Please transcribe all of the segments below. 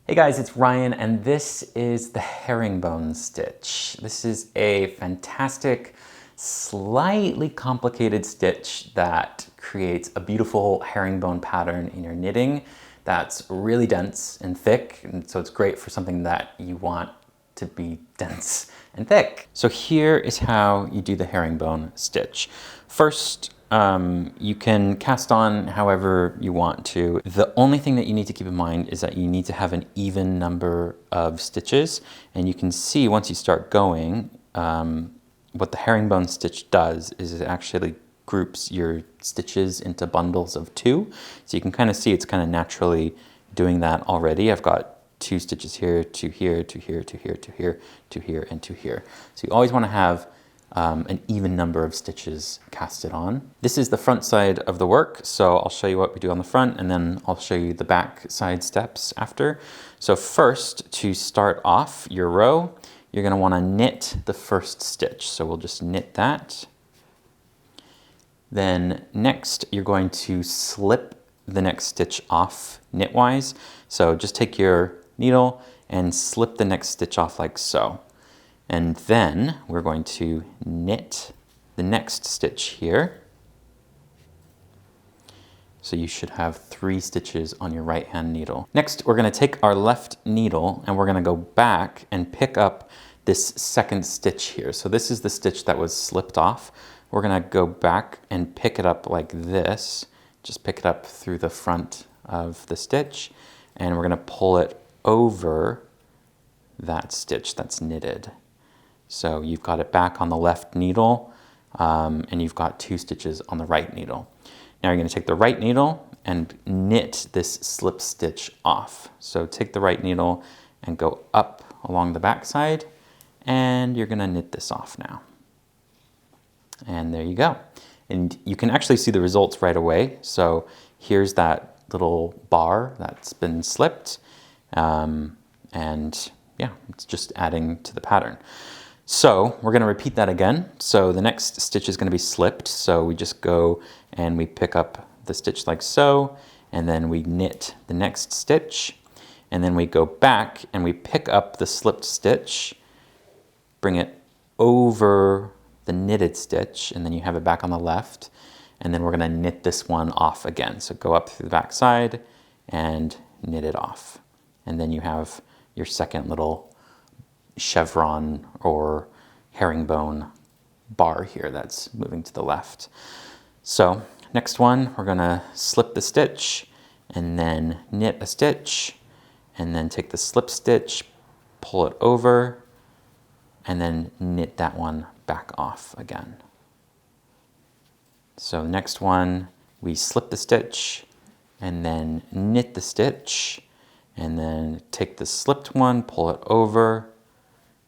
Hey guys, it's Ryan, and this is the herringbone stitch. This is a fantastic, slightly complicated stitch that creates a beautiful herringbone pattern in your knitting that's really dense and thick, and so it's great for something that you want to be dense and thick. So here is how you do the herringbone stitch. First, you can cast on however you want to. The only thing that you need to keep in mind is that you need to have an even number of stitches, and you can see once you start going, what the herringbone stitch does is it actually groups your stitches into bundles of 2. So you can kind of see it's kind of naturally doing that already. I've got 2 stitches here, 2 here, 2 here, 2 here, 2 here, 2 here, and 2 here. So you always want to have an even number of stitches casted on. This is the front side of the work, so I'll show you what we do on the front, and then I'll show you the back side steps after. So first, to start off your row, you're going to want to knit the first stitch. So we'll just knit that. Then next, you're going to slip the next stitch off knitwise. So just take your needle and slip the next stitch off like so. And then we're going to knit the next stitch here. So you should have 3 stitches on your right hand needle. Next, we're going to take our left needle and we're going to go back and pick up this second stitch here. So this is the stitch that was slipped off. We're going to go back and pick it up like this. Just pick it up through the front of the stitch, and we're going to pull it over that stitch that's knitted. So you've got it back on the left needle, and you've got 2 stitches on the right needle. Now you're going to take the right needle and knit this slip stitch off. So take the right needle and go up along the back side, and you're going to knit this off now. And there you go. And you can actually see the results right away. So here's that little bar that's been slipped. And yeah, it's just adding to the pattern. So we're going to repeat that again. So the next stitch is going to be slipped. So we just go and we pick up the stitch like so, and then we knit the next stitch, and then we go back and we pick up the slipped stitch, bring it over the knitted stitch, and then you have it back on the left, and then we're going to knit this one off again. So go up through the back side and knit it off, and then you have your second little chevron or herringbone bar here that's moving to the left. So next one, we're going to slip the stitch and then knit a stitch, and then take the slip stitch, pull it over, and then knit that one back off again. So the next one, we slip the stitch and then knit the stitch, and then take the slipped one, pull it over,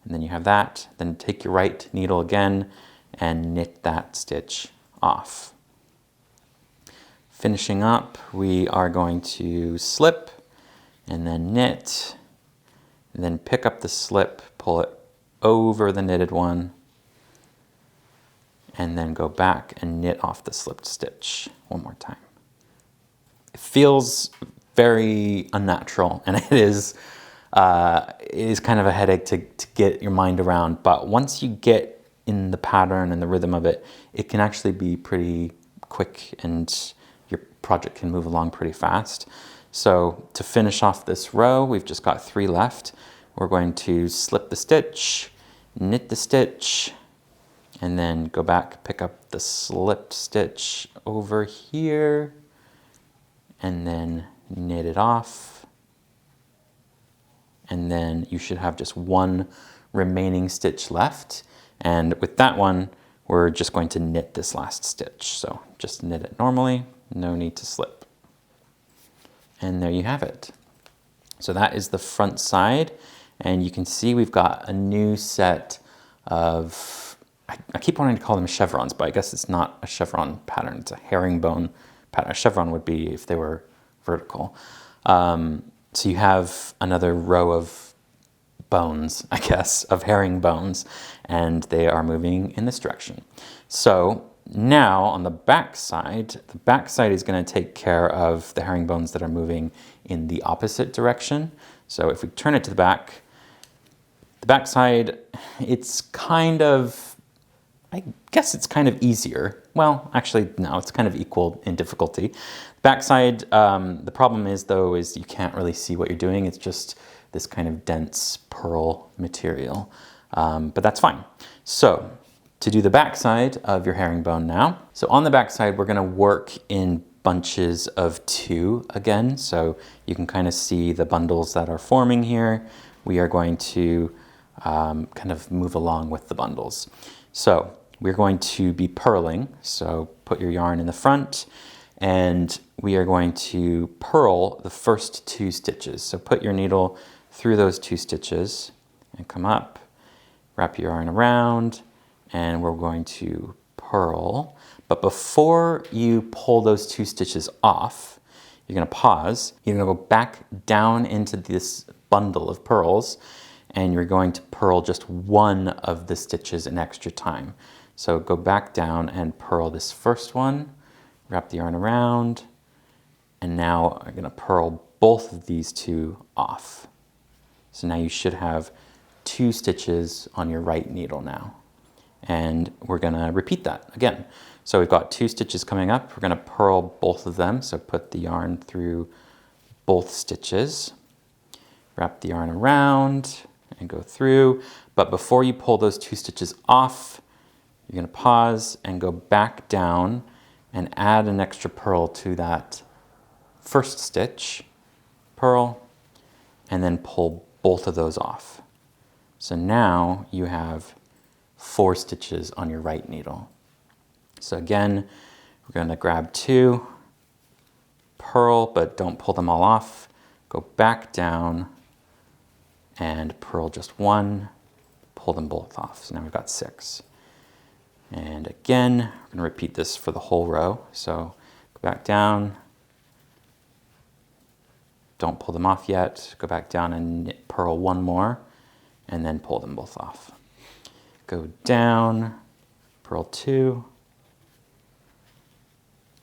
and then you have that. Then take your right needle again and knit that stitch off. Finishing up, we are going to slip and then knit, and then pick up the slip, pull it over the knitted one, and then go back and knit off the slipped stitch one more time. It feels very unnatural, and it is kind of a headache to get your mind around, but once you get in the pattern and the rhythm of it, it can actually be pretty quick and your project can move along pretty fast. So to finish off this row, we've just got 3 left. We're going to slip the stitch, knit the stitch, and then go back, pick up the slipped stitch over here, and then knit it off. And then you should have just 1 remaining stitch left. And with that one, we're just going to knit this last stitch. So just knit it normally, no need to slip. And there you have it. So that is the front side. And you can see we've got a new set of, I keep wanting to call them chevrons, but I guess it's not a chevron pattern. It's a herringbone pattern. A chevron would be if they were vertical. So you have another row of bones, I guess, of herringbones, and they are moving in this direction. So now on the back side is going to take care of the herringbones that are moving in the opposite direction. So if we turn it to the back side, it's kind of, I guess it's kind of easier. Well, actually, no, it's kind of equal in difficulty. Backside, the problem is though, is you can't really see what you're doing. It's just this kind of dense pearl material, but that's fine. So to do the backside of your herringbone now. So on the backside, we're gonna work in bunches of 2 again. So you can kind of see the bundles that are forming here. We are going to kind of move along with the bundles. So we're going to be purling. So put your yarn in the front and we are going to purl the first 2 stitches. So put your needle through those 2 stitches and come up, wrap your yarn around, and we're going to purl. But before you pull those 2 stitches off, you're gonna pause. You're gonna go back down into this bundle of pearls and you're going to purl just 1 of the stitches an extra time. So go back down and purl this first one, wrap the yarn around, and now I'm gonna purl both of these 2 off. So now you should have 2 stitches on your right needle now. And we're gonna repeat that again. So we've got 2 stitches coming up. We're gonna purl both of them. So put the yarn through both stitches, wrap the yarn around and go through. But before you pull those 2 stitches off, you're gonna pause and go back down and add an extra purl to that first stitch, purl, and then pull both of those off. So now you have 4 stitches on your right needle. So again, we're gonna grab 2, purl, but don't pull them all off. Go back down and purl just 1, pull them both off. So now we've got 6. And again, we're gonna repeat this for the whole row. So go back down, don't pull them off yet. Go back down and purl 1 more, and then pull them both off. Go down, purl 2,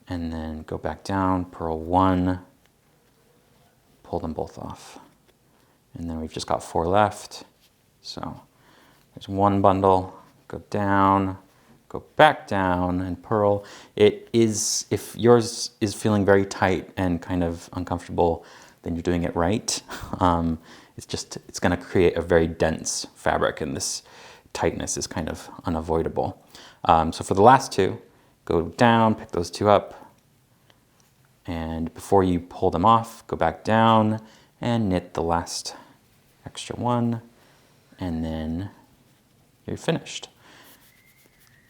and then go back down, purl 1, pull them both off. And then we've just got 4 left. So there's 1 bundle, go down, go back down and purl. It is, if yours is feeling very tight and kind of uncomfortable, then you're doing it right. It's gonna create a very dense fabric and this tightness is kind of unavoidable. So for the last 2, go down, pick those 2 up, and before you pull them off, go back down and knit the last extra 1, and then you're finished.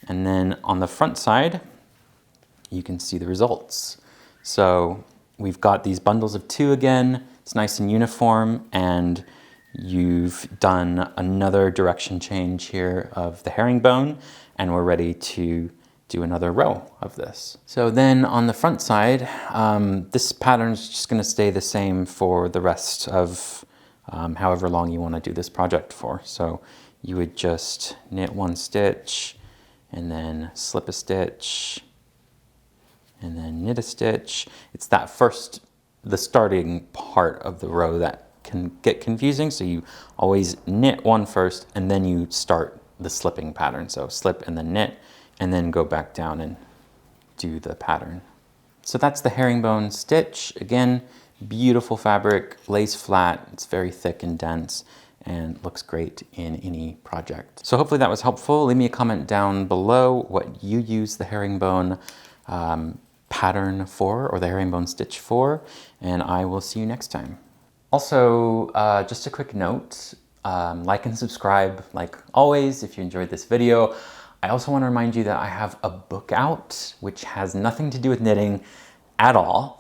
And then on the front side, you can see the results. So we've got these bundles of 2 again. It's nice and uniform, and you've done another direction change here of the herringbone, and we're ready to do another row of this. So then on the front side, this pattern is just gonna stay the same for the rest of however long you wanna do this project for. So you would just knit 1 stitch, and then slip a stitch, and then knit a stitch. It's that the starting part of the row that can get confusing. So you always knit 1 first, and then you start the slipping pattern. So slip and then knit, and then go back down and do the pattern. So that's the herringbone stitch. Again, beautiful fabric, lays flat, it's very thick and dense, and looks great in any project. So hopefully that was helpful. Leave me a comment down below what you use the herringbone pattern for, or the herringbone stitch for, and I will see you next time. Also, just a quick note, like and subscribe like always if you enjoyed this video. I also want to remind you that I have a book out which has nothing to do with knitting at all,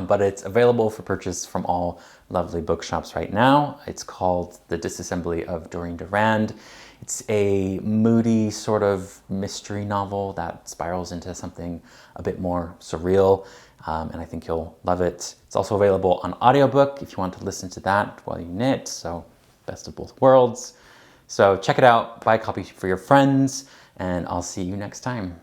but it's available for purchase from all lovely bookshops right now. It's called The Disassembly of Doreen Durand. It's a moody sort of mystery novel that spirals into something a bit more surreal, and I think you'll love it. It's also available on audiobook if you want to listen to that while you knit, so best of both worlds. So check it out, buy a copy for your friends, and I'll see you next time.